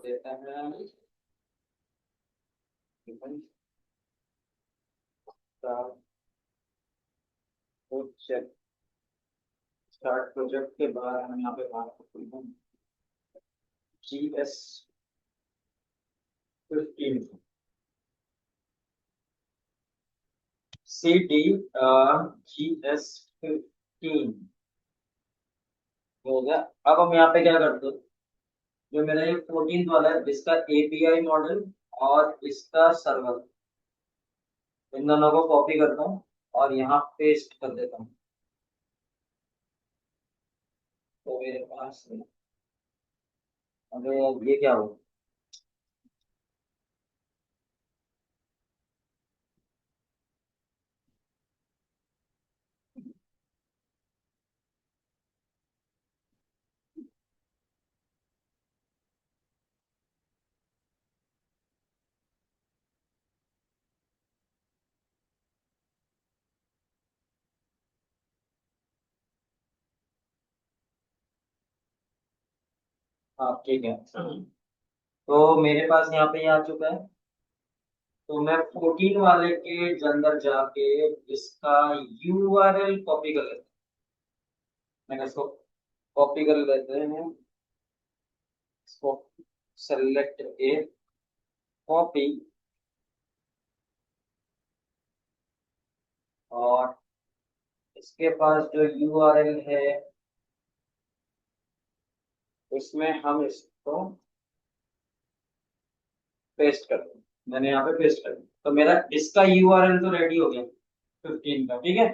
देता है project. Start project के बाद हम यहाँ पे बात करते हैं GS 15 CD GS 15 हो गया। अब हम यहाँ पे क्या करते हैं, जो मेरा ये 14 वाला है इसका API मॉडल और इसका सर्वर, इन दोनों को कॉपी करता हूँ और यहाँ पेस्ट कर देता हूँ। तो मेरे पास अरे ये क्या हो। हाँ ठीक है। तो मेरे पास यहाँ पे ये आ चुका है। तो मैं 14 वाले के अंदर जाके इसका URL कॉपी कर लेता हूँ। मैं इसको कॉपी कर लेते हैं। इसको सेलेक्ट ए, कॉपी, और इसके पास जो URL है उसमें हम इसको पेस्ट कर दें। मैंने यहाँ पे पेस्ट कर दिया तो मेरा इसका URL तो रेडी हो गया 15 का। ठीक है,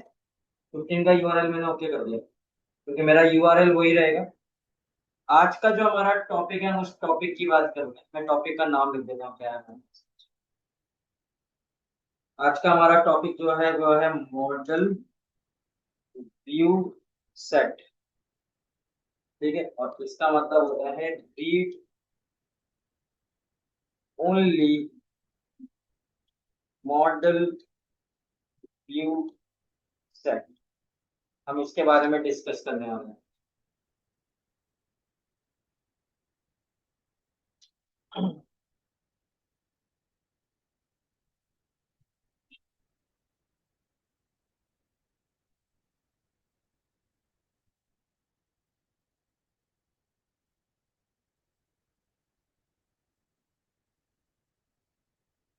15 का URL मैंने ओके कर दिया क्योंकि मेरा URL वही रहेगा। आज का जो हमारा टॉपिक है हम उस टॉपिक की बात करूंगा। मैं टॉपिक का नाम लिख देता हूँ क्या है। आज का हमारा टॉपिक जो है वो है मॉडल व्यू सेट। ठीक है, और इसका मतलब होता है read only model view set. हम इसके बारे में डिस्कस करने वाले हैं।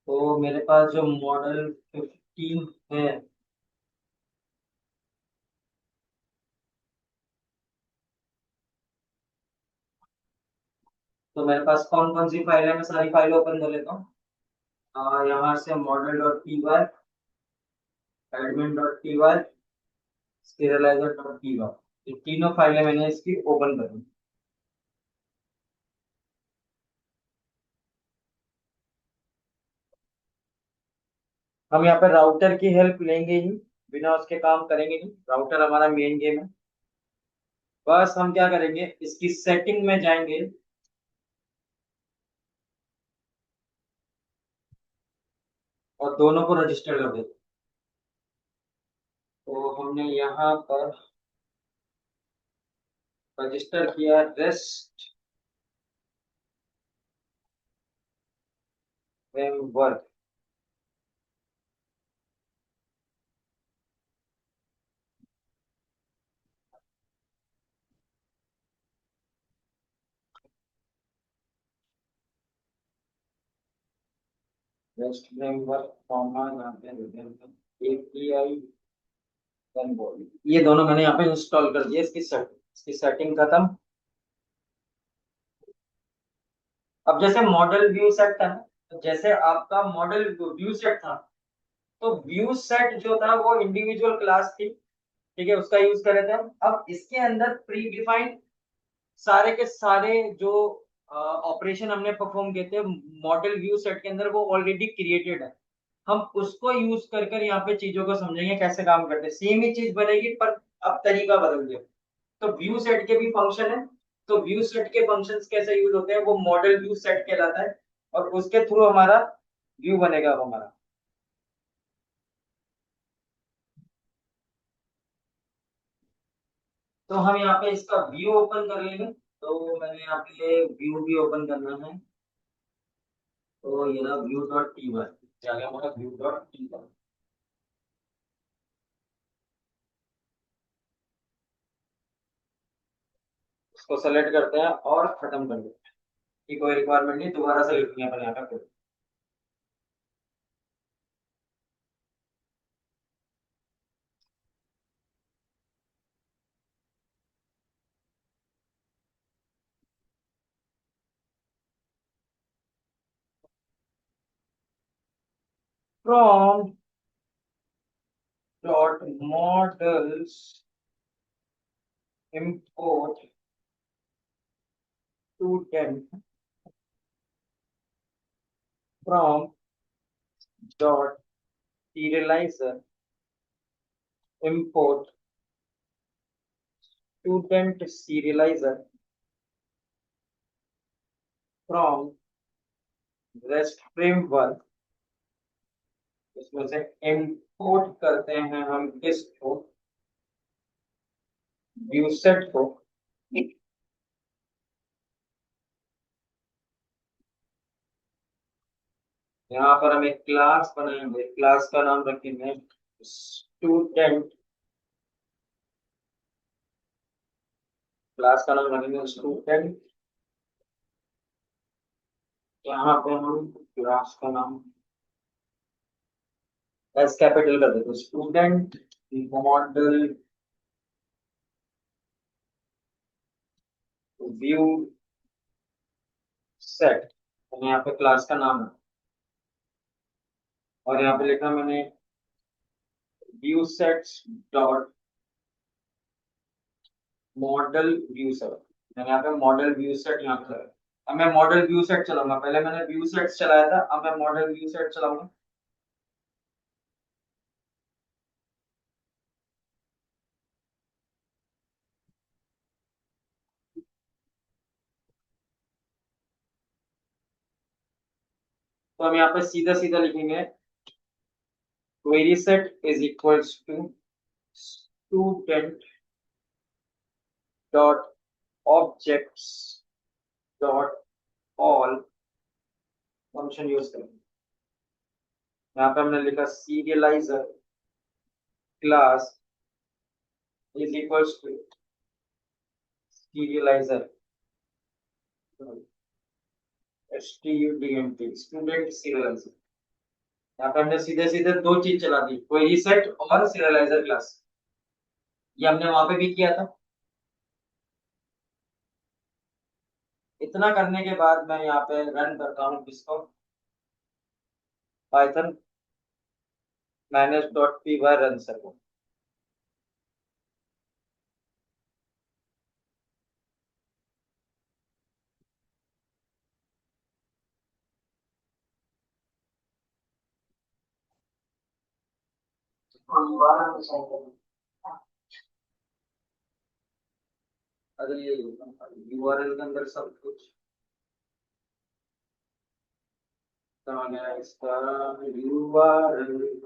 तो मेरे पास जो मॉडल 15 है, तो मेरे पास कौन कौन सी फाइल है, मैं सारी फाइल ओपन कर लेता हूँ। यहाँ से model.py, admin.py, serializer.py, ये तीनों फाइलें मैंने इसकी ओपन कर दी। हम यहाँ पे राउटर की हेल्प लेंगे ही, बिना उसके काम करेंगे नहीं। राउटर हमारा मेन गेम है। बस हम क्या करेंगे, इसकी सेटिंग में जाएंगे और दोनों को रजिस्टर कर देंगे। तो हमने यहाँ पर रजिस्टर किया rest framework. Rest framework comma यहाँ पे API बॉडी, ये दोनों मैंने यहाँ पे इंस्टॉल कर दिया। इसकी सेटिंग खत्म। अब जैसे मॉडल व्यू सेट था ना, तो जैसे आपका मॉडल व्यू सेट था, तो व्यू सेट जो था वो इंडिविजुअल क्लास थी। ठीक है, उसका यूज कर रहे थे हम। अब इसके अंदर प्री डिफाइंड सारे के सारे जो ऑपरेशन हमने परफॉर्म किए थे मॉडल व्यू सेट के अंदर, वो ऑलरेडी क्रिएटेड है। हम उसको यूज कर कर यहाँ पे चीजों को समझेंगे कैसे काम करते हैं। सेम ही चीज बनेगी पर अब तरीका बदल गया। तो व्यू सेट के भी फंक्शन है। तो व्यू सेट के फंक्शंस कैसे यूज होते हैं, वो मॉडल व्यू सेट कहलाता है और उसके थ्रू हमारा व्यू बनेगा अब हमारा। तो हम यहाँ पे इसका व्यू ओपन कर लेंगे। तो मैंने यहाँ पे व्यू भी ओपन करना है। तो ये ना व्यू डॉट टी वाई क्या गया हमारा व्यू डॉट टी वाई। इसको सेलेक्ट करते हैं और खत्म कर देते हैं कि कोई रिक्वायरमेंट नहीं, दोबारा से लिखेंगे अपन यहाँ पे। From dot models import student from dot serializer import student serializer from REST framework। इसमें से import करते हैं हम किसको, व्यू सेट को। यहाँ पर हम एक क्लास बनाएंगे, क्लास का नाम रखेंगे स्टूडेंट। क्लास का नाम रखेंगे स्टूडेंट। यहाँ पे हम क्लास का नाम एस कैपिटल कर देते, स्टूडेंट मॉडल व्यू सेट। तो यहाँ पे क्लास का नाम है और यहाँ पे लिखा मैंने view sets dot model view set. मैंने यहाँ पे मॉडल व्यू सेट यहाँ पे लगाया। अब मैं मॉडल व्यू सेट चलाऊंगा, पहले मैंने व्यू सेट चलाया था, अब मैं मॉडल व्यू सेट चलाऊंगा। तो हम यहाँ पे सीधा सीधा लिखेंगे query set is equals to student dot objects dot all function use करेंगे। यहाँ पे हमने लिखा serializer class is equals to serializer student student serializer. यहाँ पे हमने सीधे सीधे दो चीज चला दी, क्वेरी सेट और सीरियलाइजर क्लास। ये हमने वहां पे भी किया था। इतना करने के बाद मैं यहाँ पे रन करता हूँ किसको, Python manage dot P Y run server को। अरे यूआरएल के अंदर सब कुछ कहाँ गया इसका URL.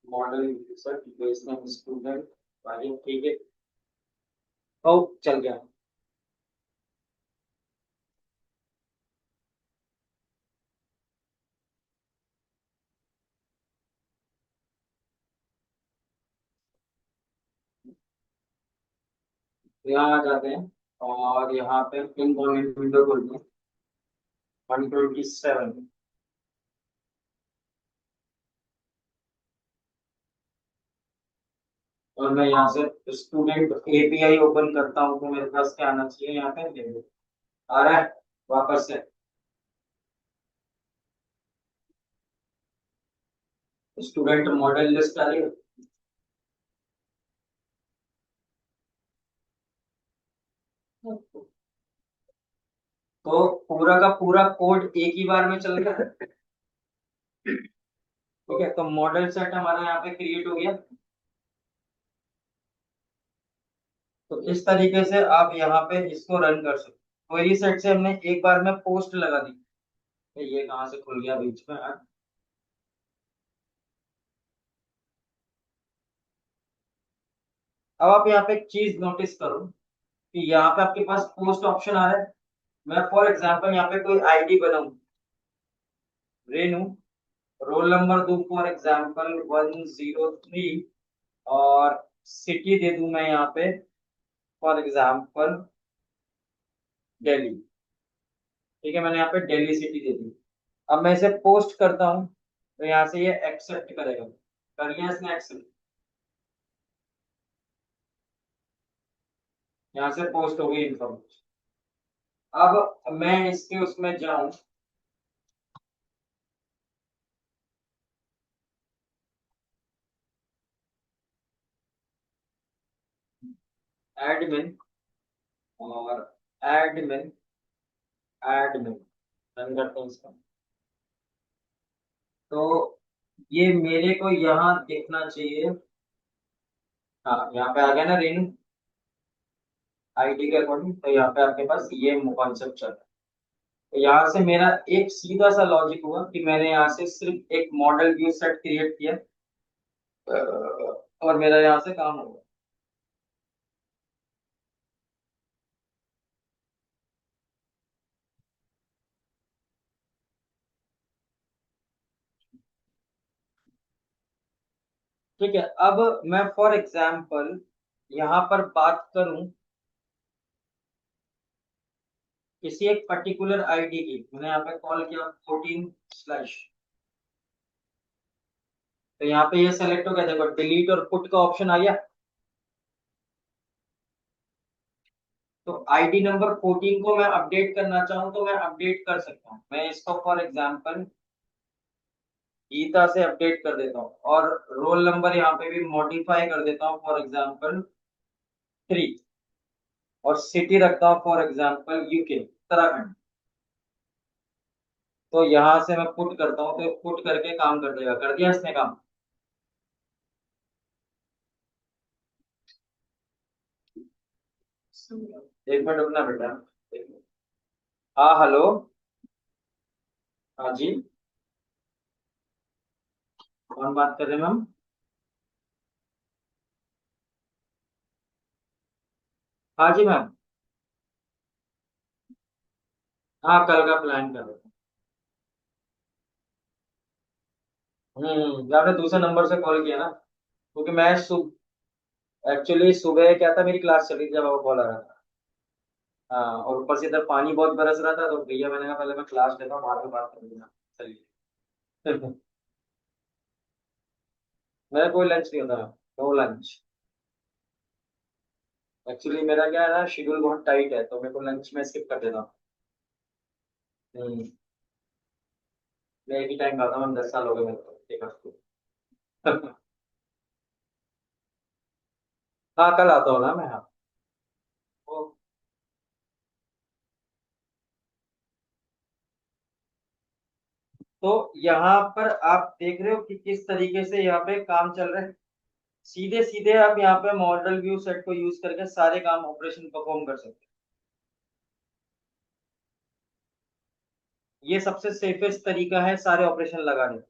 Model sir basement student भाई ठीक है। ओ चल गया। यहाँ आ जाते हैं और यहाँ पे इनकमिंग विंडो खोलते हैं 127। और मैं यहाँ से स्टूडेंट एपीआई ओपन करता हूँ तो मेरे पास क्या आना चाहिए यहाँ पे, देखो आ रहा है वापस से स्टूडेंट मॉडल लिस्ट आ रही है। तो पूरा का पूरा कोड एक ही बार में चल गया। ठीक है, तो मॉडल सेट हमारा यहाँ पे क्रिएट हो गया। तो इस तरीके से आप यहाँ पे इसको रन कर सकते हो। क्वेरी सेट से हमने एक बार में पोस्ट लगा दी। ये कहाँ से खुल गया बीच में यार। अब आप यहाँ पे एक चीज नोटिस करो कि यहाँ पे आपके पास पोस्ट ऑप्शन आ रहा है। मैं फॉर एग्जांपल यहाँ पे कोई आईडी बनाऊं, रेनू, रोल नंबर दूं फॉर एग्जांपल 103, और सिटी दे दूं मैं यहाँ पे फॉर एग्जांपल दिल्ली। ठीक है, मैंने यहाँ पे दिल्ली सिटी दे दी। अब मैं इसे पोस्ट करता हूँ तो यहाँ से ये एक्सेप्ट करेगा। कर लिया इसने एक्सेप्ट, यहाँ से पोस्ट हो गई इन्फॉर्मेशन। अब मैं इसके उसमें जाऊं, एडमिन, और एडमिन, एडमिन रन करते हैं इसका। तो ये मेरे को यहाँ देखना चाहिए। हाँ, यहाँ पे आ गया ना रेनू, आईडी के अकॉर्डिंग। तो यहाँ पे आपके पास ये कॉन्सेप्ट चल रहा है। तो यहाँ से मेरा एक सीधा सा लॉजिक हुआ कि मैंने यहाँ से सिर्फ एक मॉडल व्यू सेट क्रिएट किया, और मेरा यहाँ से काम हो गया। ठीक है, अब मैं फॉर एग्जाम्पल यहाँ पर बात करूं किसी एक पर्टिकुलर आईडी की। मैंने यहाँ पे कॉल किया 14 तो यहाँ पे ये सेलेक्ट हो गया, देखो डिलीट और पुट का ऑप्शन आ गया। तो आईडी नंबर 14 को मैं अपडेट करना चाहूँ तो मैं अपडेट कर सकता हूँ। मैं इसको फॉर एग्जांपल गीता से अपडेट कर देता हूँ, और रोल नंबर यहाँ पे भी मॉडिफाई कर देता हूँ फॉर एग्जांपल 3, और सिटी रखता हूँ फॉर एग्जांपल यूके, उत्तराखंड। तो यहाँ से मैं पुट करता हूँ तो पुट करके काम कर देगा। कर दिया इसने काम। एक मिनट रुकना बेटा, एक मिनट। हाँ हेलो। हाँ जी, कौन बात कर रहे हैं मैम? हाँ जी मैम। हाँ, कल का प्लान कर रहे हैं। आपने दूसरे नंबर से कॉल किया ना, क्योंकि मैं एक्चुअली सुबह क्या था, मेरी क्लास चली थी जब आपको कॉल आ रहा था। हाँ, और ऊपर से इधर पानी बहुत बरस रहा था, तो भैया मैंने कहा पहले मैं क्लास लेता हूँ, बाद में बात कर लेना। चलिए। मेरा कोई लंच नहीं होता, नो लंच। एक्चुअली मेरा क्या है ना, शेड्यूल बहुत टाइट है, तो मेरे को लंच में स्किप कर देता हूँ। हम्म, मैं एक ही टाइम खाता हूँ, 10 साल हो गए मेरे को एक हफ्ते। हाँ, कल आता हूँ ना मैं। हाँ। तो यहाँ पर आप देख रहे हो कि किस तरीके से यहाँ पे काम चल रहा है। सीधे सीधे आप यहाँ पे मॉडल व्यू सेट को यूज करके सारे काम ऑपरेशन परफॉर्म कर सकते हैं। ये सबसे सेफेस्ट तरीका है सारे ऑपरेशन लगाने का।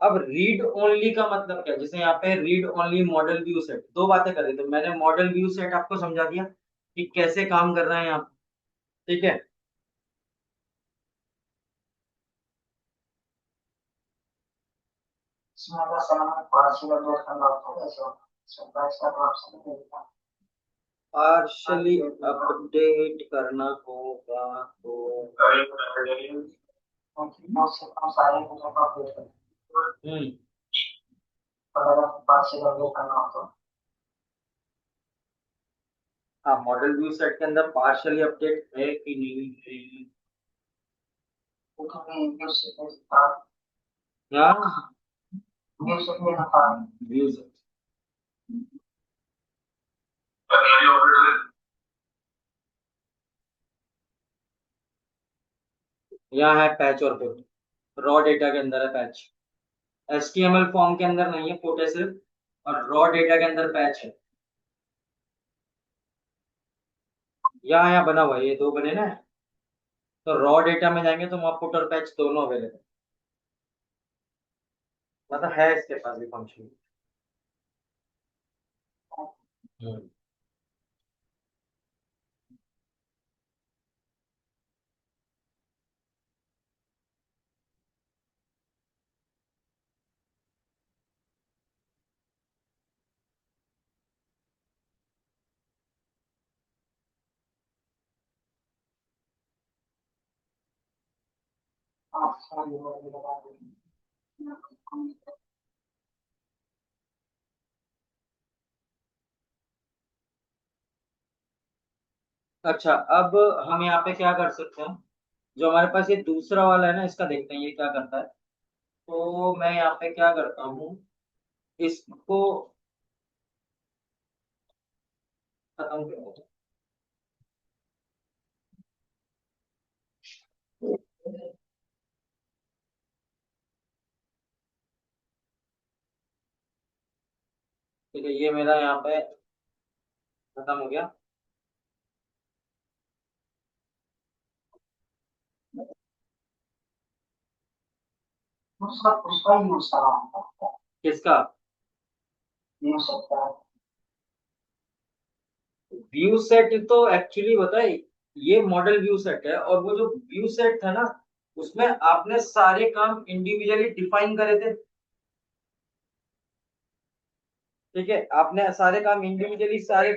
अब रीड ओनली का मतलब क्या है? जैसे यहाँ पे read only model view set, दो बातें कर रही, तो मैंने मॉडल व्यू सेट आपको समझा दिया कि कैसे काम कर रहा है यहाँ पे। ठीक है। पार्शली अपडेट करना होगा तो हम्म, हाँ, मॉडल व्यू सेट के अंदर पार्शली अपडेट है कि नहीं है? हाँ, व्यूज। यहाँ है पैच और पुट, रॉ डेटा के अंदर है पैच। HTML फॉर्म के अंदर नहीं है पुट है सिर्फ, और रॉ डेटा के अंदर पैच है। यहाँ बना हुआ है, ये दो बने ना। तो रॉ डेटा में जाएंगे तो वहाँ पुट और पैच दोनों अवेलेबल, मतलब है इसके पास भी फंक्शन। हम्म। अच्छा, अब हम यहाँ पे क्या कर सकते हैं, जो हमारे पास ये दूसरा वाला है ना, इसका देखते हैं ये क्या करता है। तो मैं यहाँ पे क्या करता हूँ, इसको खत्म कर। ठीक है, ये मेरा यहाँ पे खत्म हो गया। उसका उसका यूज करा, किसका? यूज सकता है। व्यू सेट तो एक्चुअली बताए, ये मॉडल व्यू सेट है, और वो जो व्यू सेट था ना, उसमें आपने सारे काम इंडिविजुअली डिफाइन करे थे। ठीक है, आपने सारे काम इंडिविजुअली, सारे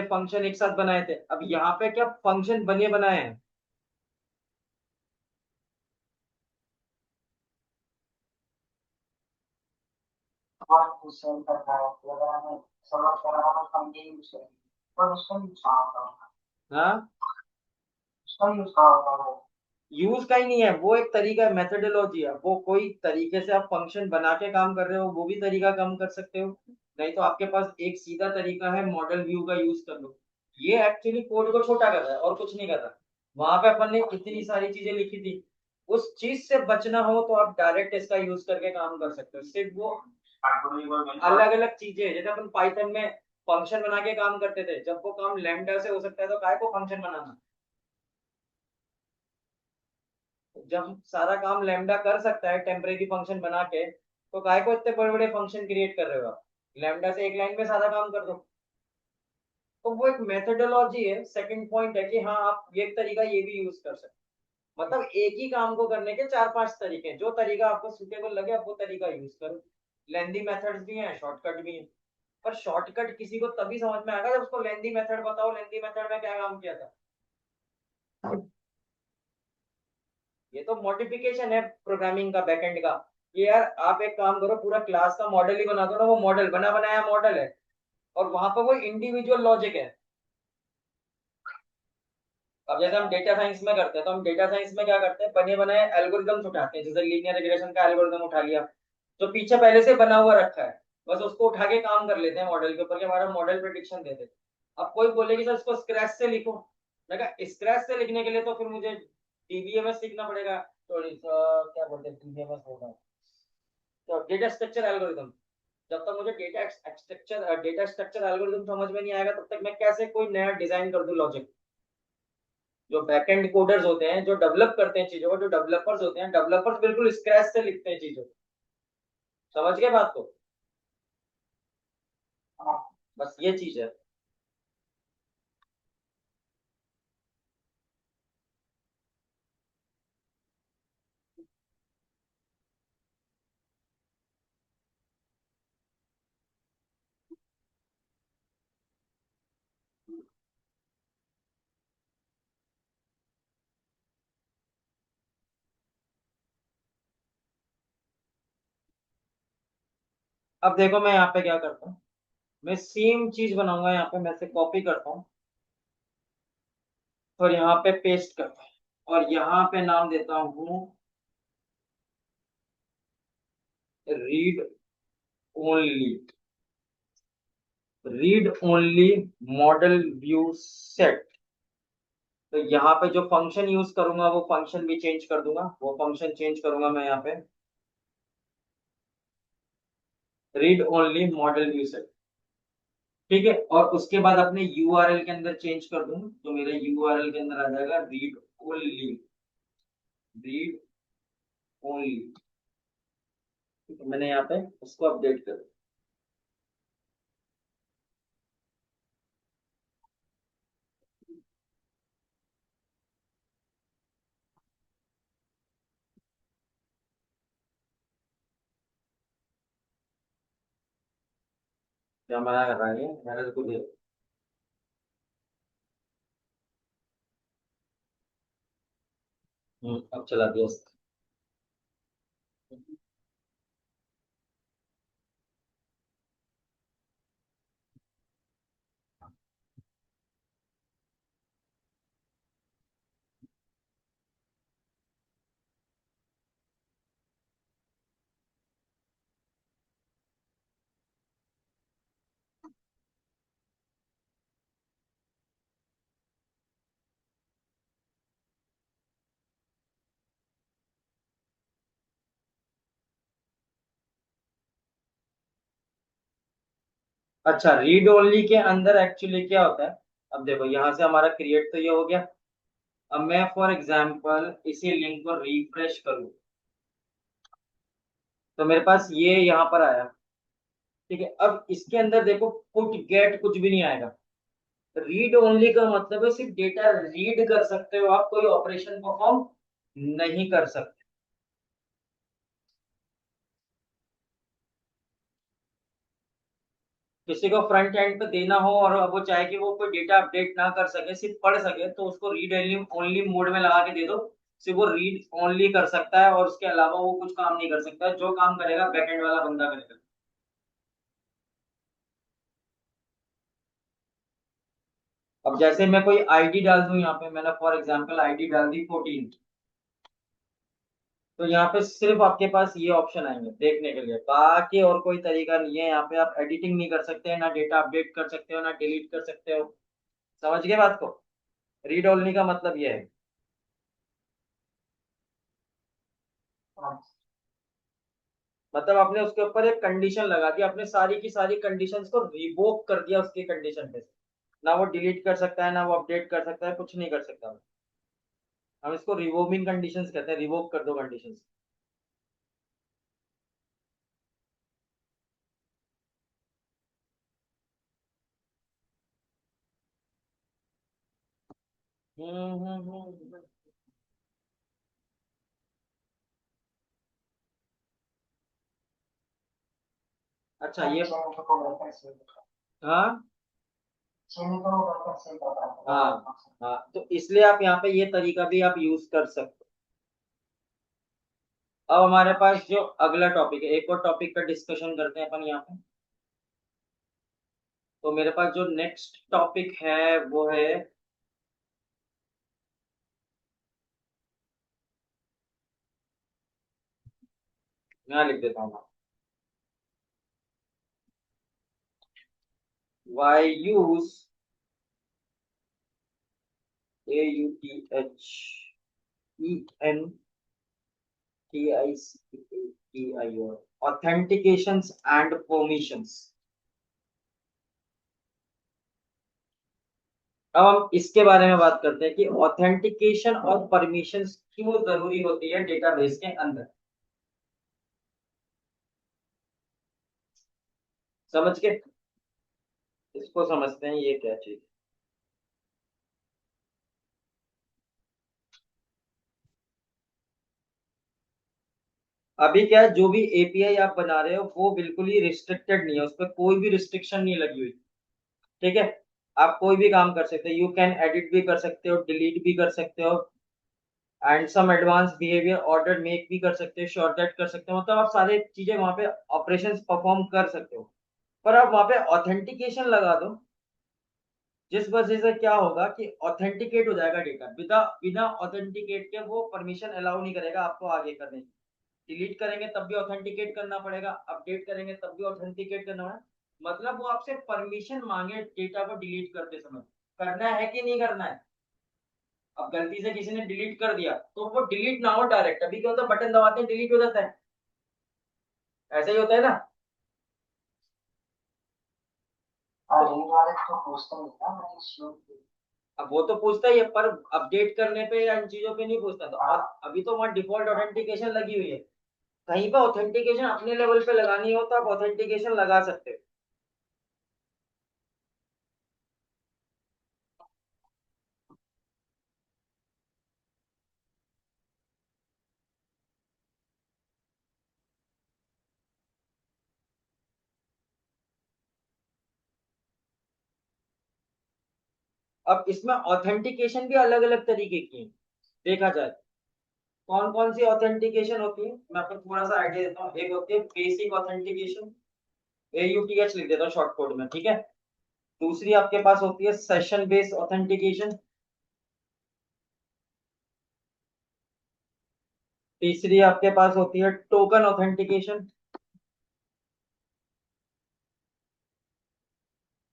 फंक्शन एक साथ बनाए थे। अब यहाँ पे क्या फंक्शन बने बनाए हैं। और उससे करना है, अगर हमें समझ करना है तो हम ये यूज करेंगे, पर उसका यूज कहाँ होता है? हाँ, उसका यूज कहाँ होता है? यूज का ही नहीं है, वो एक तरीका है, मेथोडोलॉजी है, वो कोई तरीके से आप फंक्शन बना के काम कर रहे हो, वो भी तरीका काम कर सकते हो। नहीं तो आपके पास एक सीधा तरीका है, मॉडल व्यू का यूज कर लो। ये एक्चुअली कोड को छोटा कर रहा है और कुछ नहीं कर रहा। वहां पे अपन ने इतनी सारी चीजें लिखी थी, उस चीज से बचना हो तो आप डायरेक्ट इसका यूज करके काम कर सकते हो। सिर्फ वो अलग अलग चीजें हैं। जैसे अपन पाइथन में फंक्शन बना के काम करते थे, जब वो काम लैम्डा से हो सकता है तो काय को फंक्शन बनाना। जब सारा काम लैम्डा कर सकता है टेम्परेरी फंक्शन बना के, तो काय को इतने बड़े बड़े फंक्शन क्रिएट कर रहे हो आप। लैम्डा से एक लाइन में सारा काम कर दो। तो वो एक मेथोडोलॉजी है। सेकंड पॉइंट है कि हाँ, आप ये तरीका ये भी यूज कर सकते हो। मतलब एक ही काम को करने के चार पांच तरीके हैं, जो तरीका आपको सुटेबल लगे आप वो तरीका यूज करो। लेंदी मेथड्स भी हैं, शॉर्टकट भी हैं। पर शॉर्टकट किसी को तभी समझ में आएगा जब उसको लेंदी मेथड बताओ, लेंदी मेथड में क्या काम किया था। ये तो मॉडिफिकेशन है प्रोग्रामिंग का, बैकएंड का। ये यार आप एक काम करो, पूरा क्लास का मॉडल ही बना दो ना, वो मॉडल बना बनाया मॉडल है, और वहां पर वो इंडिविजुअल लॉजिक है। अब जैसे हम डेटा साइंस में करते हैं, तो हम डेटा साइंस में क्या करते हैं, बने बनाए एल्गोरिदम्स उठाते हैं। जैसे लीनियर रिग्रेशन का एल्गोरिदम उठा लिया, जो पीछे पहले से बना हुआ रखा है, बस उसको उठा के काम कर लेते हैं मॉडल के ऊपर, के हमारा मॉडल प्रिडिक्शन दे दे। अब कोई बोले कि सर इसको स्क्रैच से लिखो, मैं कहा स्क्रैच से लिखने के लिए तो फिर मुझे डीबीएमएस सीखना पड़ेगा। सॉरी, क्या बोलते हैं, डीबीएमएस होगा तो डेटा स्ट्रक्चर एल्गोरिदम। जब तक मुझे डेटा स्ट्रक्चर एल्गोरिदम समझ में नहीं आएगा, तब तक मैं कैसे कोई नया डिजाइन कर दूं लॉजिक। जो बैकएंड कोडर्स होते हैं, जो डेवलप करते हैं चीजों को, जो डेवलपर्स होते हैं, डेवलपर्स बिल्कुल स्क्रैच से लिखते हैं चीजों को। समझ गए बात को? हाँ, बस ये चीज है। अब देखो मैं यहाँ पे क्या करता हूँ, मैं सेम चीज बनाऊंगा, यहाँ पे मैं से कॉपी करता हूँ और यहाँ पे पेस्ट करता हूँ, और यहाँ पे नाम देता हूँ read only, read only model view set. तो यहाँ पे जो फंक्शन यूज करूंगा वो फंक्शन भी चेंज कर दूंगा, वो फंक्शन चेंज करूंगा मैं यहाँ पे, read only model view set. ठीक है, और उसके बाद अपने यूआरएल के अंदर चेंज कर दूं तो मेरे यूआरएल के अंदर आ जाएगा रीड ओनली, रीड ओनली। तो मैंने यहाँ पे उसको अपडेट कर दिया। क्या मना कर रहा है ये? मैंने तो दे। अब चला दिया उसने। अच्छा, रीड ओनली के अंदर एक्चुअली क्या होता है? अब देखो यहाँ से हमारा क्रिएट तो ये हो गया। अब मैं फॉर एग्जांपल इसी लिंक को रिफ्रेश करूँ तो मेरे पास ये यहाँ पर आया। ठीक है, अब इसके अंदर देखो पुट गेट कुछ भी नहीं आएगा। रीड ओनली का मतलब है सिर्फ डेटा रीड कर सकते हो आप, कोई ऑपरेशन परफॉर्म नहीं कर सकते। किसी को फ्रंट एंड पे देना हो और वो चाहे कि वो कोई डेटा अपडेट ना कर सके, सिर्फ पढ़ सके, तो उसको रीड ओनली मोड में लगा के दे दो। सिर्फ वो रीड ओनली कर सकता है और उसके अलावा वो कुछ काम नहीं कर सकता। जो काम करेगा बैकएंड वाला बंदा करेगा। अब जैसे मैं कोई आईडी डाल दूं, यहाँ पे मैंने फॉर एग्जांपल आईडी डाल दी 14, तो यहाँ पे सिर्फ आपके पास ये ऑप्शन आएंगे देखने के लिए, बाकी और कोई तरीका नहीं है। यहाँ पे आप एडिटिंग नहीं कर सकते, ना डेटा अपडेट कर सकते हो, ना डिलीट कर सकते हो। समझ गए बात को? रीड ओनली का मतलब ये है। मतलब आपने उसके ऊपर एक कंडीशन लगा दी, आपने सारी की सारी कंडीशंस को रिवोक कर दिया उसकी कंडीशन पे। ना वो डिलीट कर सकता है, ना वो अपडेट कर सकता है, कुछ नहीं कर सकता। हम इसको रिवोविंग कंडीशंस कहते हैं, रिवोक कर दो कंडीशंस। हम्म। अच्छा ये, हाँ हाँ हाँ, तो इसलिए आप यहाँ पे ये तरीका भी आप यूज कर सकते हो। अब हमारे पास जो अगला टॉपिक है, एक और टॉपिक का डिस्कशन करते हैं अपन यहाँ पे। तो मेरे पास जो नेक्स्ट टॉपिक है वो है, मैं लिख देता हूँ, why use AUTHENTICATION authentications and permissions। अब हम इसके बारे में बात करते हैं कि ऑथेंटिकेशन और परमिशंस क्यों जरूरी होती है डेटाबेस के अंदर। समझ के इसको समझते हैं ये क्या चीज। अभी क्या है, जो भी एपीआई आप बना रहे हो वो बिल्कुल ही रिस्ट्रिक्टेड नहीं है, उस पर कोई भी रिस्ट्रिक्शन नहीं लगी हुई। ठीक है, आप कोई भी काम कर सकते हो, यू कैन एडिट भी कर सकते हो, डिलीट भी कर सकते हो, and some advance behaviour order make भी कर सकते हो, शॉर्टकट कर सकते हो, मतलब आप सारी चीजें वहां पे ऑपरेशंस परफॉर्म कर सकते हो। पर आप वहां पे ऑथेंटिकेशन लगा दो, जिस वजह से क्या होगा कि ऑथेंटिकेट हो जाएगा डेटा। बिना बिना ऑथेंटिकेट के वो परमिशन अलाउ नहीं करेगा आपको आगे करने की। डिलीट करेंगे तब भी ऑथेंटिकेट करना पड़ेगा, अपडेट करेंगे तब भी ऑथेंटिकेट करना पड़ेगा। मतलब वो आपसे परमिशन मांगे डेटा को डिलीट करते समय, करना है कि नहीं करना है। अब गलती से किसी ने डिलीट कर दिया तो वो डिलीट ना हो डायरेक्ट, अभी क्या होता है बटन दबाते हैं डिलीट हो जाता है। ऐसा ही होता है ना। रीड वाले तो पूछते नहीं ना मैं इश्यू। अब वो तो पूछता ही है, पर अपडेट करने पे या इन चीजों पे नहीं पूछता। तो अभी तो वहाँ डिफॉल्ट ऑथेंटिकेशन लगी हुई है। कहीं पर ऑथेंटिकेशन अपने लेवल पे लगानी हो तो आप ऑथेंटिकेशन लगा सकते हो। अब इसमें ऑथेंटिकेशन भी अलग अलग तरीके की है, देखा जाए। कौन कौन सी ऑथेंटिकेशन होती है, मैं आपको थोड़ा सा आइडिया देता हूँ। एक होती है बेसिक ऑथेंटिकेशन, AUTH लिख देता हूँ शॉर्ट कोड में, ठीक है। दूसरी आपके पास होती है सेशन बेस्ड ऑथेंटिकेशन। तीसरी आपके पास होती है टोकन ऑथेंटिकेशन।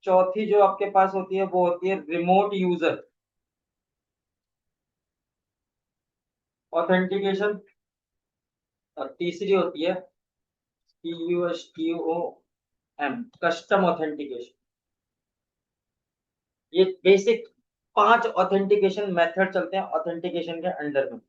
चौथी जो आपके पास होती है वो होती है रिमोट यूजर ऑथेंटिकेशन। और तीसरी होती है CUSTOM कस्टम ऑथेंटिकेशन। ये बेसिक 5 ऑथेंटिकेशन मेथड चलते हैं ऑथेंटिकेशन के अंडर में।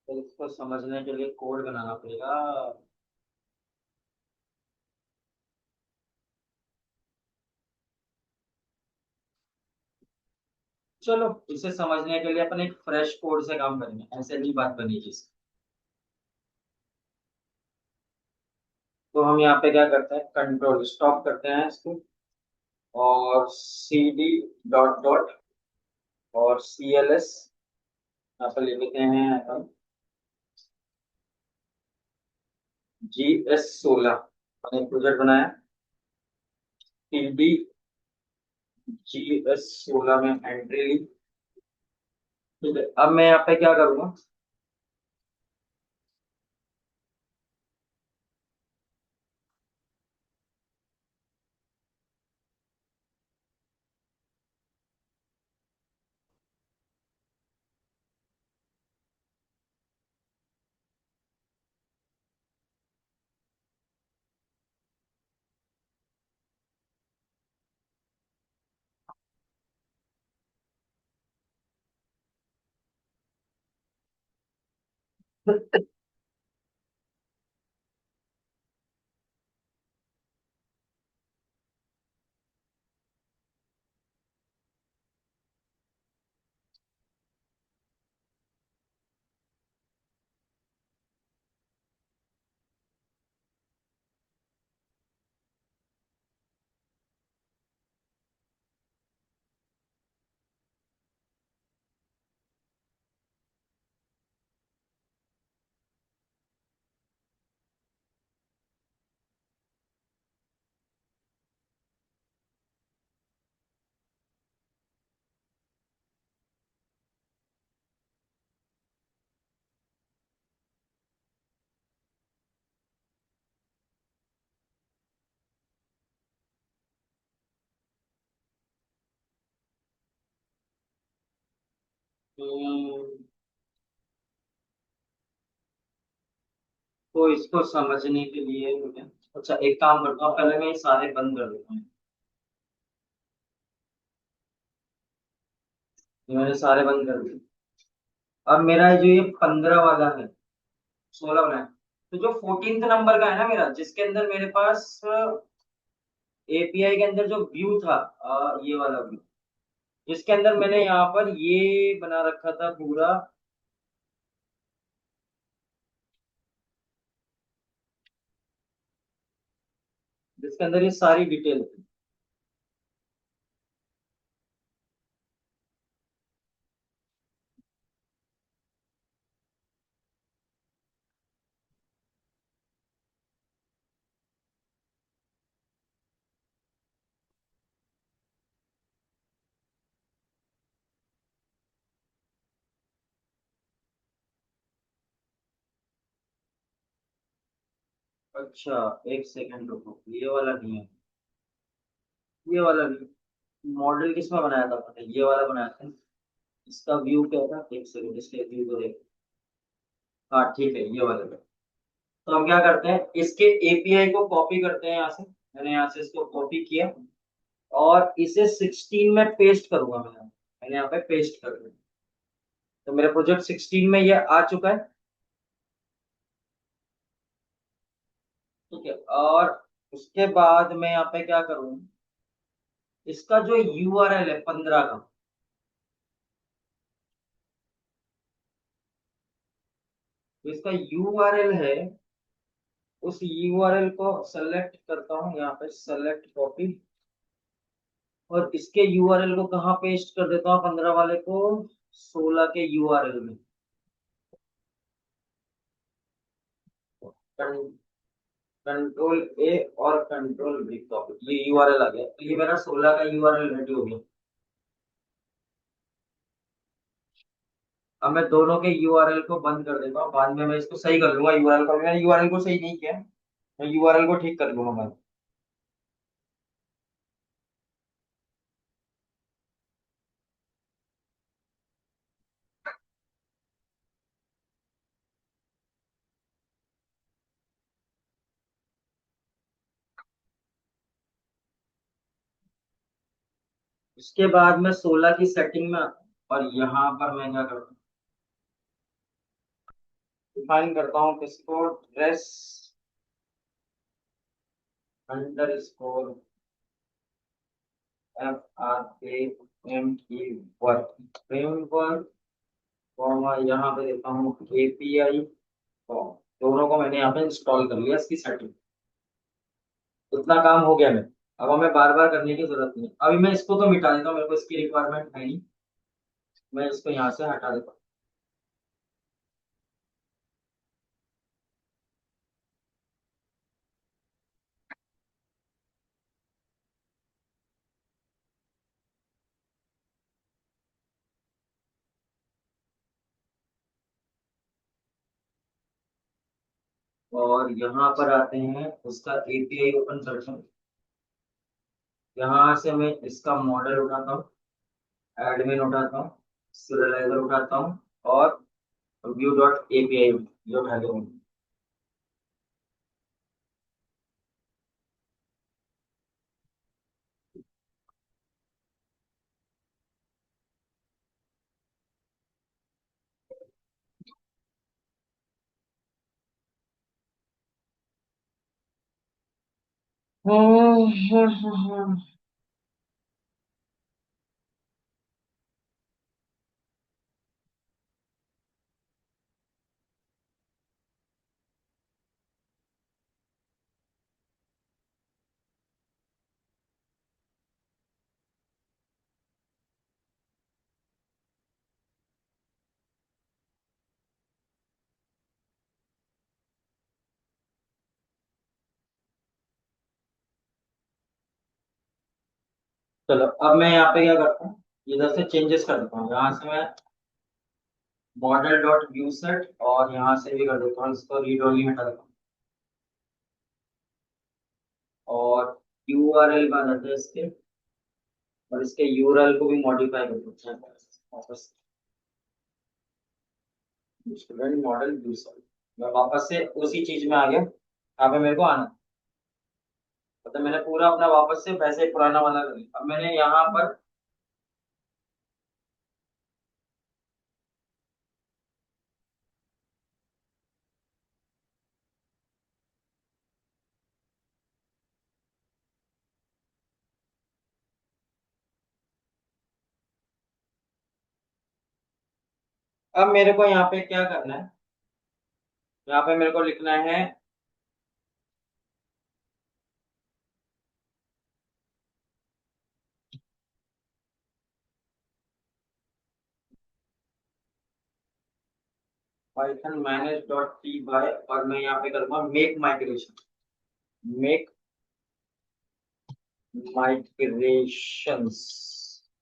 तो इसको समझने के लिए कोड बनाना पड़ेगा। चलो, इसे समझने के लिए अपन एक फ्रेश कोड से काम करेंगे, ऐसे नहीं बात बनेगी इसकी। तो हम यहाँ पे क्या करते हैं, कंट्रोल स्टॉप करते हैं इसको, और CD डॉट डॉट और CLS यहाँ पे लिखते हैं अपन GS16। मैंने एक प्रोजेक्ट बनाया PD GS16 में एंट्री ली। ठीक है, अब मैं यहाँ पे क्या करूंगा। हम्म, तो इसको समझने के लिए मुझे, अच्छा एक काम करता हूँ, पहले मैं ये सारे बंद कर देता हूँ। ये मैंने सारे बंद कर दिए। अब मेरा जो ये 15 वाला है, 16 वाला है, तो जो 14th नंबर का है ना मेरा, जिसके अंदर मेरे पास API के अंदर जो व्यू था, ये वाला व्यू, जिसके अंदर मैंने यहाँ पर ये बना रखा था पूरा, जिसके अंदर ये सारी डिटेल थी। अच्छा, एक सेकंड रुको, ये वाला नहीं है, ये वाला नहीं। मॉडल किसमें बनाया था पता है? ये वाला बनाया था। इसका व्यू क्या था, एक सेकंड, इसके व्यू को देख। हाँ ठीक है, ये वाला है। तो हम क्या करते हैं, इसके एपीआई को कॉपी करते हैं यहाँ से। मैंने यहाँ से इसको कॉपी किया और इसे 16 में पेस्ट करूंगा। मैंने यहाँ पे पेस्ट कर दिया। तो मेरे प्रोजेक्ट 16 में ये आ चुका है। ठीक है, और उसके बाद मैं यहाँ पे क्या करूँ, इसका जो यूआरएल है 15 का, तो इसका यूआरएल है, उस यूआरएल को सेलेक्ट करता हूँ यहाँ पे, सेलेक्ट कॉपी, और इसके यूआरएल को कहाँ पेस्ट कर देता हूँ, 15 वाले को 16 के यूआरएल में। कंट्रोल ए और कंट्रोल वी कॉपी, ये यूआरएल आ गया, तो ये मेरा 16 का यूआरएल रेडी हो गया। अब मैं दोनों के यूआरएल को बंद कर देता हूँ, बाद में मैं इसको सही कर लूंगा। यूआरएल को, मैंने यूआरएल को सही नहीं किया, मैं यूआरएल को ठीक कर लूंगा मैं। उसके बाद मैं 16 की सेटिंग में आता हूँ और यहाँ पर मैं क्या करता हूँ, डिफाइन करता हूँ किसको, dress under score FRAME framework, यहाँ पे देता हूँ एपीआई। दोनों को मैंने यहाँ पे इंस्टॉल कर लिया, इसकी सेटिंग। उतना काम हो गया मैं। अब हमें बार बार करने की जरूरत नहीं, अभी मैं इसको तो मिटा देता हूँ, मेरे को इसकी रिक्वायरमेंट है नहीं। मैं इसको यहाँ से हटा देता हूँ। और यहाँ पर आते हैं, उसका एपीआई ओपन करता हूँ। यहाँ से मैं इसका मॉडल उठाता हूँ, एडमिन उठाता हूँ, सीरियलाइजर उठाता हूँ, और व्यू डॉट एपीआई जो उठा के हूँ। चलो, अब मैं यहाँ पे क्या करता हूँ, इधर से चेंजेस कर देता हूँ। यहाँ से मैं मॉडल डॉट व्यू सेट, और यहाँ से भी कर देता हूँ, इसको रीड ओनली हटा देता हूँ, और यूआरएल में आ जाते हैं इसके, और इसके यूआरएल को भी मॉडिफाई कर देते हैं वापस। स्टूडेंट मॉडल व्यू सेट, मैं वापस से उसी चीज में आ गया। यहाँ पे मेरे को आना, मतलब मैंने पूरा अपना वापस से वैसे पुराना वाला कर लिया। अब मैंने यहाँ पर, अब मेरे को यहाँ पे क्या करना है, यहाँ पे मेरे को लिखना है Python manage dot P py, और मैं यहाँ पे करूँगा मेक माइग्रेशन, मेक माइग्रेशंस।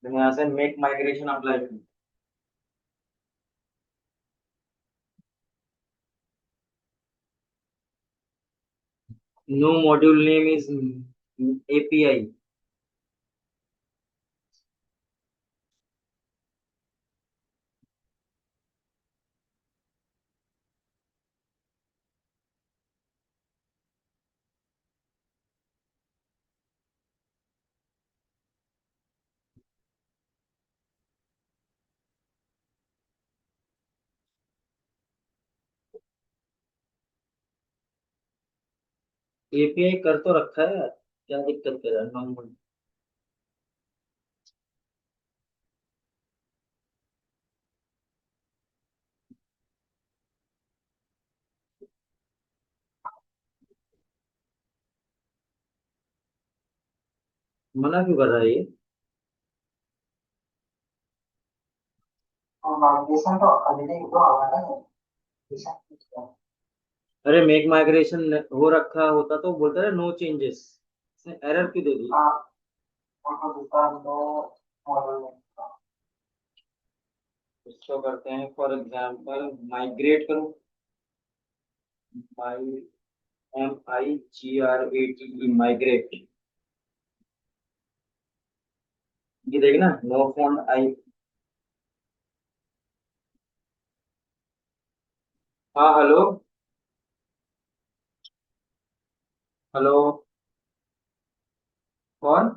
मैंने यहाँ से मेक माइग्रेशन अप्लाई कर, no module name is API. API कर तो रखा है यार, क्या दिक्कत कर रहा है नो। मना क्यों कर रहा है ये? और माइग्रेशन तो ऑलरेडी हुआ हुआ है ना। अरे मेक माइग्रेशन हो रखा होता तो बोलता है नो चेंजेस, इसने एरर क्यों दे दी? हाँ, वो तो दूसरा नो मॉडल है। इसको करते हैं फॉर एग्जांपल माइग्रेट करो, माई MIGRATE माइग्रेट। ये देखना नो फॉन्ट आई। हाँ हेलो। हेलो। कौन?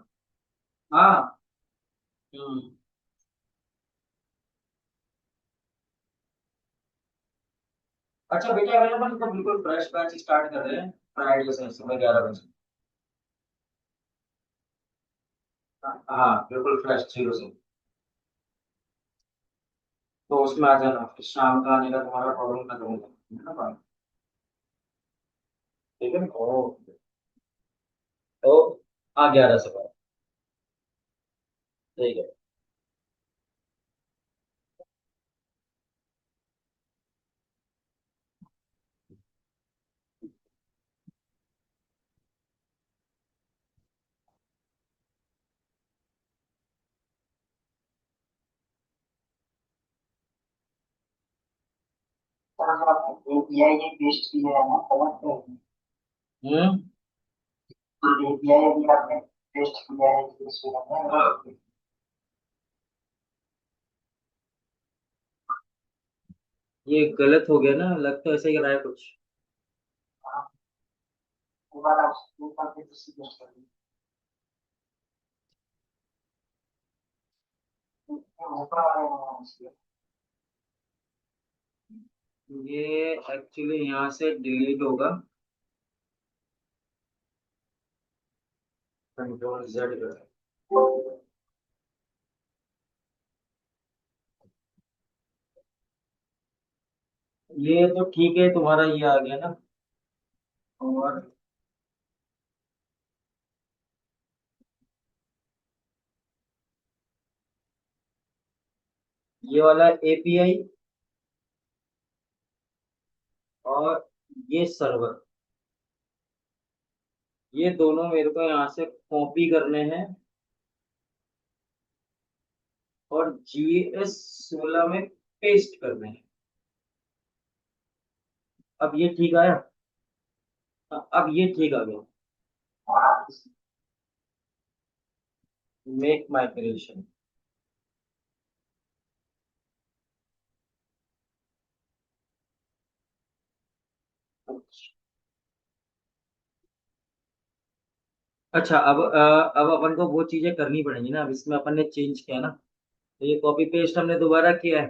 हाँ। हम्म। अच्छा बेटा, अगर अपन तो बिल्कुल फ्रेश बैच स्टार्ट कर रहे हैं फ्राइडे से सुबह 11 बजे। हाँ बिल्कुल फ्रेश जीरो से। तो उसमें आ जाना, फिर शाम का आने का तुम्हारा प्रॉब्लम खत्म हो जाएगा, है ना भाई? ठीक है ओ। तो हाँ 11 से 12। ठीक है। एपीआई ये पेस्ट किया है ना, समझते हैं? हम्म। एपीआई अभी आपने पेस्ट किया है इसमें, ये गलत हो गया ना, लग तो ऐसे ही रहा है कुछ। दोबारा एक बार फिर से पेस्ट कर दीजिए, ऊपर वाले में। ये एक्चुअली यहाँ से डिलीट होगा, Ctrl Z करें। ये तो ठीक है, तुम्हारा ये आ गया ना। और ये वाला एपीआई और ये सर्वर, ये दोनों मेरे को यहाँ से कॉपी करने हैं और GS 16 में पेस्ट करने हैं। अब ये ठीक आया? हाँ, अब ये ठीक आ गया। Make migration. अच्छा अब अपन को वो चीजें करनी पड़ेंगी ना, अब इसमें अपन ने चेंज किया ना, तो ये कॉपी पेस्ट हमने दोबारा किया है,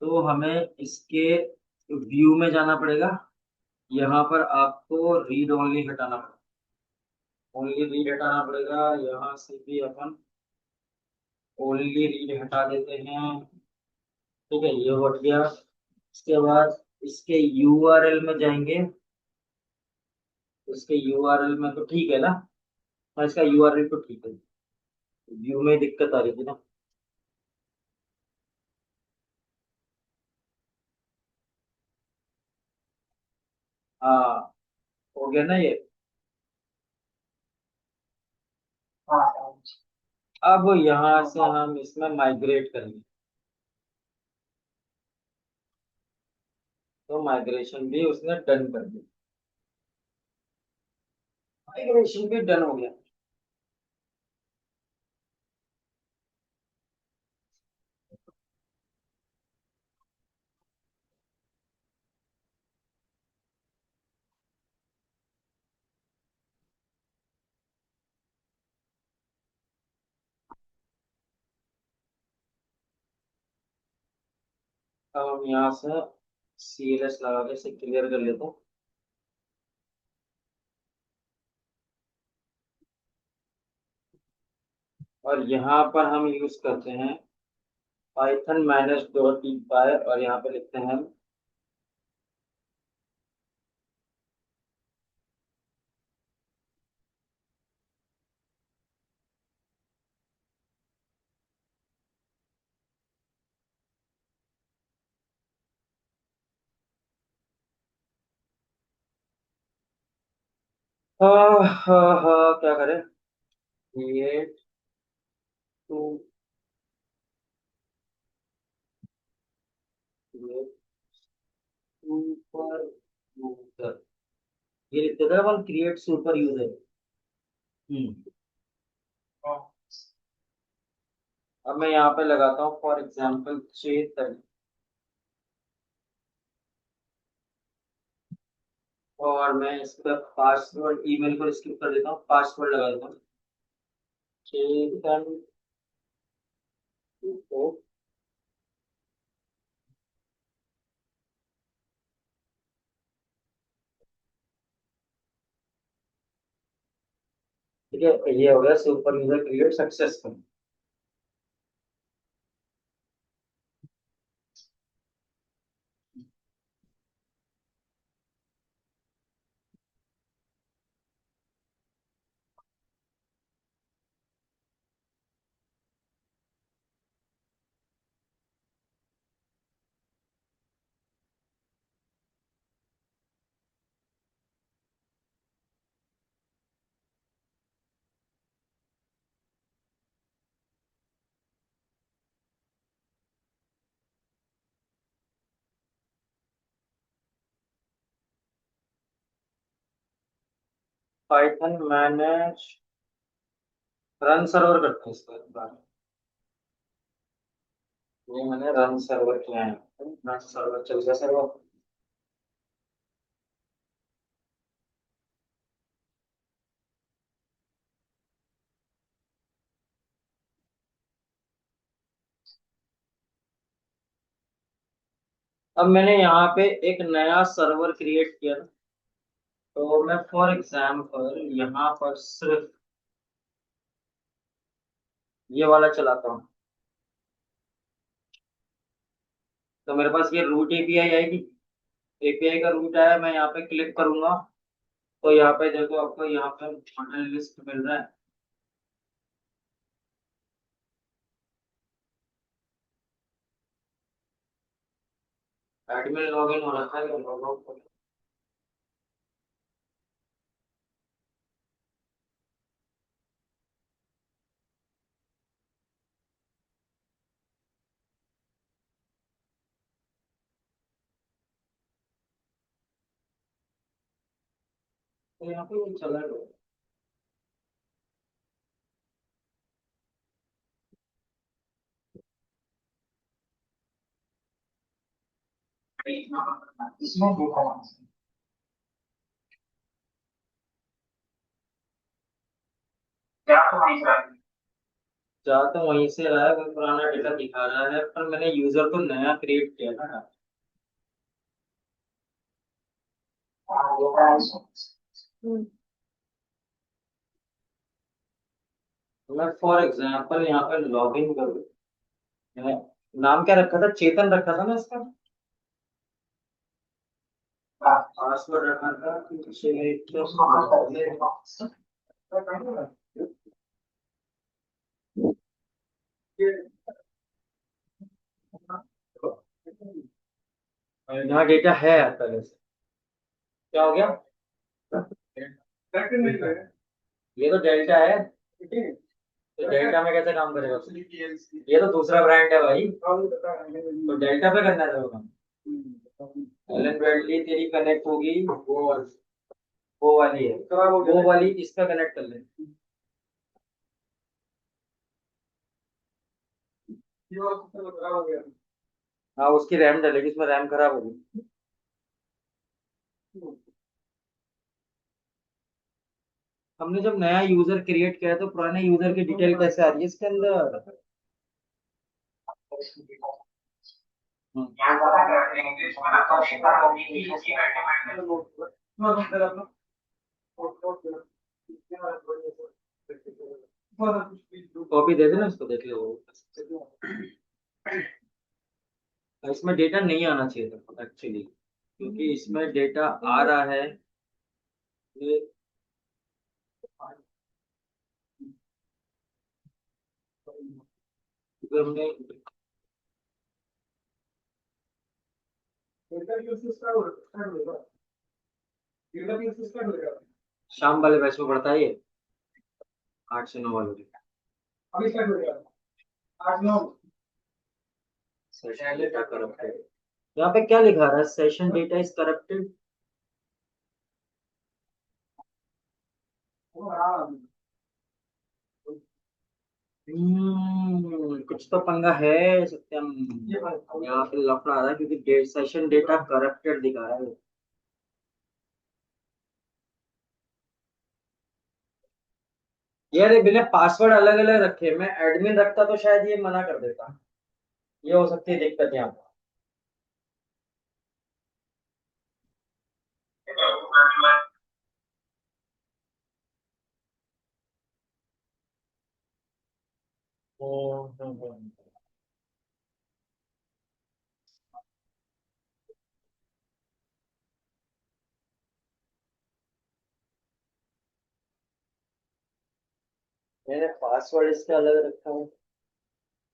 तो हमें इसके व्यू में जाना पड़ेगा। यहाँ पर आपको रीड ओनली हटाना पड़ेगा, ओनली रीड हटाना पड़ेगा। यहाँ से भी अपन ओनली रीड हटा देते हैं। ठीक है ये हट गया। इसके बाद इसके यूआरएल में जाएंगे, इसके यूआरएल में तो ठीक है ना? हाँ इसका यूआरएल तो ठीक है, व्यू में दिक्कत आ रही थी ना। हाँ हो गया ना ये। हाँ। अब यहाँ से हम इसमें माइग्रेट करेंगे, तो माइग्रेशन भी उसने डन कर दिया। माइग्रेशन भी डन हो गया। अब हम यहाँ से CLS लगा के इसे क्लियर कर लेते हैं। और यहाँ पर हम यूज करते हैं Python minus dot T py, और यहाँ पे लिखते हैं हम क्या करें, create to, create super user, ये लिखते थे अपन क्रिएट सुपर यूजर। हम्म। अब मैं यहाँ पे लगाता हूँ फॉर एग्जाम्पल चेतन, और मैं इसका पासवर्ड, ईमेल को स्किप कर देता हूँ, पासवर्ड लगा देता हूँ चेतन को। ठीक है, ये हो गया super user create successful. Python manage run server करते हैं इसको एक बार। ये मैंने रन सर्वर किया है, रन सर्वर चल गया सर्वर। अब मैंने यहाँ पे एक नया सर्वर क्रिएट किया ना, तो मैं फॉर एग्जाम्पल यहाँ पर सिर्फ ये वाला चलाता हूँ। तो मेरे पास ये रूट एपीआई आएगी, एपीआई का रूट आया, मैं यहाँ पे क्लिक करूंगा, तो यहाँ पे देखो आपको यहाँ पे मॉडल लिस्ट मिल रहा है। एडमिन लॉगिन हो रखा है, लॉग आउट। तो यहाँ पे ये चला गया। जा तो वहीं से रहा है, वही पुराना डेटा दिखा रहा है, पर मैंने यूजर को नया क्रिएट किया ना। हम्म। तो मैं फॉर एग्जाम्पल यहाँ पे लॉग इन करूँ, नाम क्या रखा था, चेतन रखा था ना इसका, पासवर्ड रखा था यहाँ डेटा है पहले से। क्या हो गया, ये तो डेल्टा है। तो डेल्टा में कैसे काम करेगा, ये तो दूसरा ब्रांड है भाई, तो डेल्टा पे करना है तेरे को काम। एलन ब्रैडली तेरी कनेक्ट होगी वो, वो वाली है, वो वाली इस पे कनेक्ट कर ले। हाँ उसकी रैम डलेगी, इसमें रैम खराब होगी। हमने जब नया यूजर क्रिएट किया तो पुराने यूजर की डिटेल कैसे आ रही है इसके अंदर? हम्म। कॉपी दे देना उसको, देख लो वो। इसमें डेटा नहीं आना चाहिए था एक्चुअली, क्योंकि इसमें डेटा आ रहा है। ये तो हमने शाम वाले बैच में पढ़ता है ये, 8 से 9 वाले। सेशन डेटा करप्टेड, यहाँ पे क्या लिखा रहा है? Session data is corrupted. कुछ तो पंगा है सत्यम। यहाँ पे लफड़ा आ रहा है क्योंकि सेशन डेटा करप्टेड दिखा रहा है। यार ये बिना पासवर्ड अलग अलग रखे, मैं एडमिन रखता तो शायद ये मना कर देता। ये हो सकती है दिक्कत यहाँ पे। हम्म। मैंने पासवर्ड इसका अलग रखा है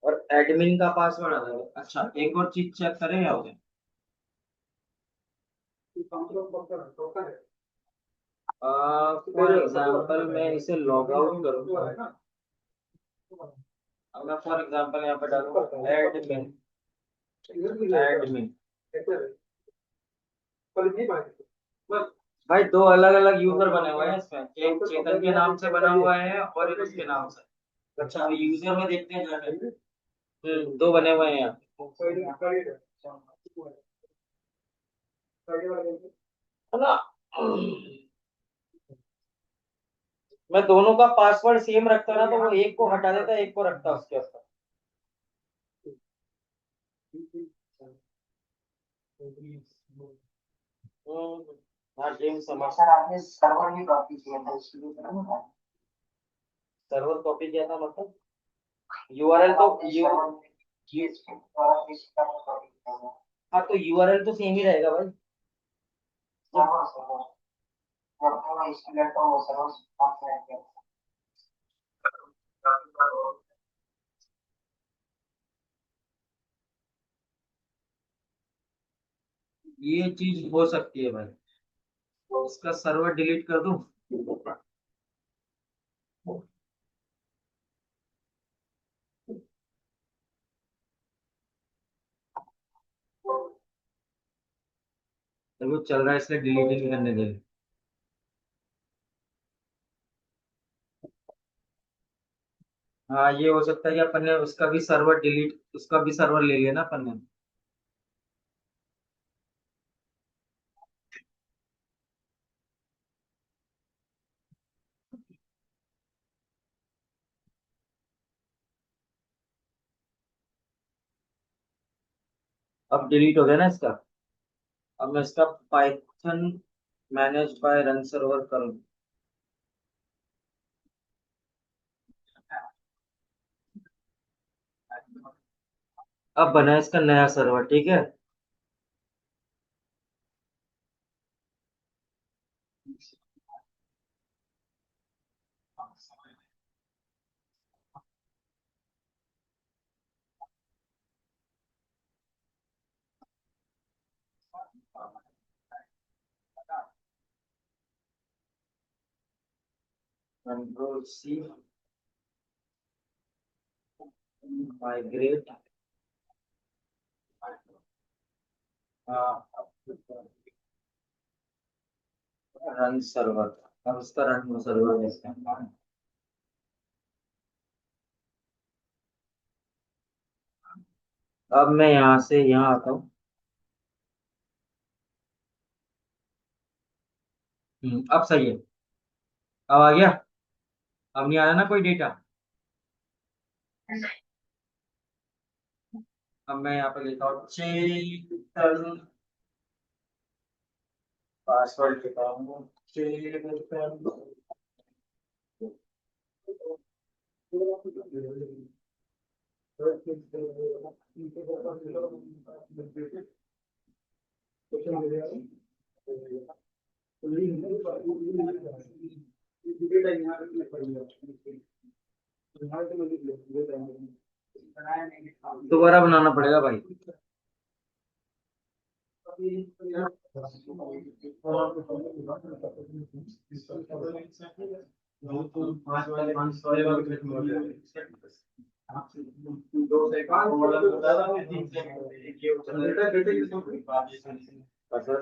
और एडमिन का पासवर्ड अलग है। अच्छा एक और चीज चेक करें या हो? फॉर एग्जाम्पल मैं इसे लॉग आउट करूँ। अब मैं फॉर एग्जाम्पल यहाँ पे डालूँ एडमिन, एडमिन। भाई दो अलग अलग यूजर बने हुए हैं इसमें, एक चेतन के नाम से बना हुआ है और एक उसके नाम से। अच्छा यूजर में देखते हैं जाके। दो बने हुए हैं यहाँ। है ना? मैं दोनों का पासवर्ड सेम रखता ना तो वो एक को हटा देता, एक को रखता उसके ऊपर। हाँ जेम्स समझ। सर आपने सर्वर भी कॉपी किया था इसलिए सर्वर कॉपी किया था मतलब यूआरएल तो यू। हाँ तो यूआरएल तो सेम ही रहेगा भाई। ये चीज हो सकती है भाई, तो उसका सर्वर डिलीट कर दूं? तो वो चल रहा है इसलिए डिलीट ही नहीं करने दे। हाँ ये हो सकता है कि अपन ने उसका भी सर्वर डिलीट, उसका भी सर्वर ले लिया ना अपन ने। अब डिलीट हो गया ना इसका। अब मैं इसका Python manage py run server करूँ। अब बना है इसका नया सर्वर, ठीक है। Control C, migrate. हाँ रन सर्वर। अब इसका रन सर्वर देखते हैं। अब मैं यहाँ से यहाँ आता हूँ। अब सही है। अब आ गया। अब नहीं आ रहा ना कोई डेटा। अब मैं यहाँ पे लिखता हूँ चेतन। पासवर्ड लिखा हूँ चेतन। दोबारा बनाना पड़ेगा भाई।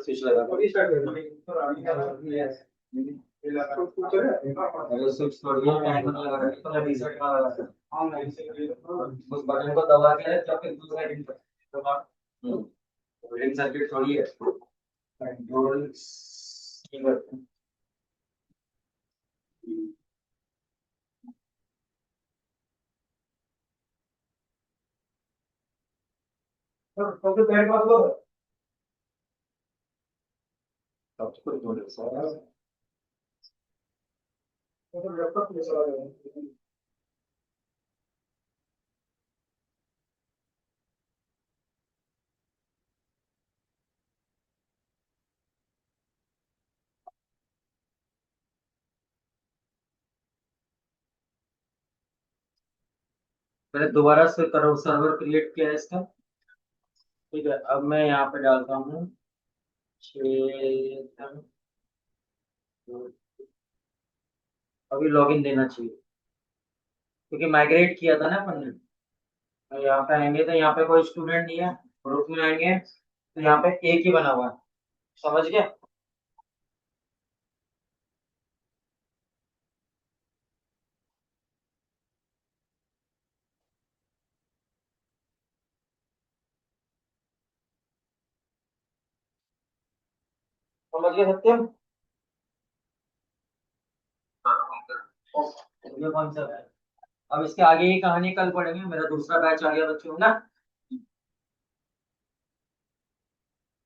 स्विच लगा अरे स्विच थोड़ी है, टाइमर लगा रहा है तो रीसेट का लगा रहा है। उस बटन को दबा के जब फिर दूसरा हिट कर। बिल्डिंग सर्किट थोड़ी है। कंट्रोल सब कुछ बोले सर। मैंने दोबारा से करो सर्वर क्रिएट किया है इसका। ठीक है, अब मैं यहाँ पे डालता हूँ चेतन। अभी लॉगिन देना चाहिए क्योंकि माइग्रेट किया था ना अपन ने। तो यहाँ पे आएंगे तो यहाँ पे कोई स्टूडेंट नहीं है। ग्रुप में आएंगे तो यहाँ पे एक ही बना हुआ है। समझ गया। समझ गया सत्यम। ये कौन सा है? अब इसके आगे की कहानी कल पढ़ेंगे, मेरा दूसरा बैच आ गया बच्चों ना।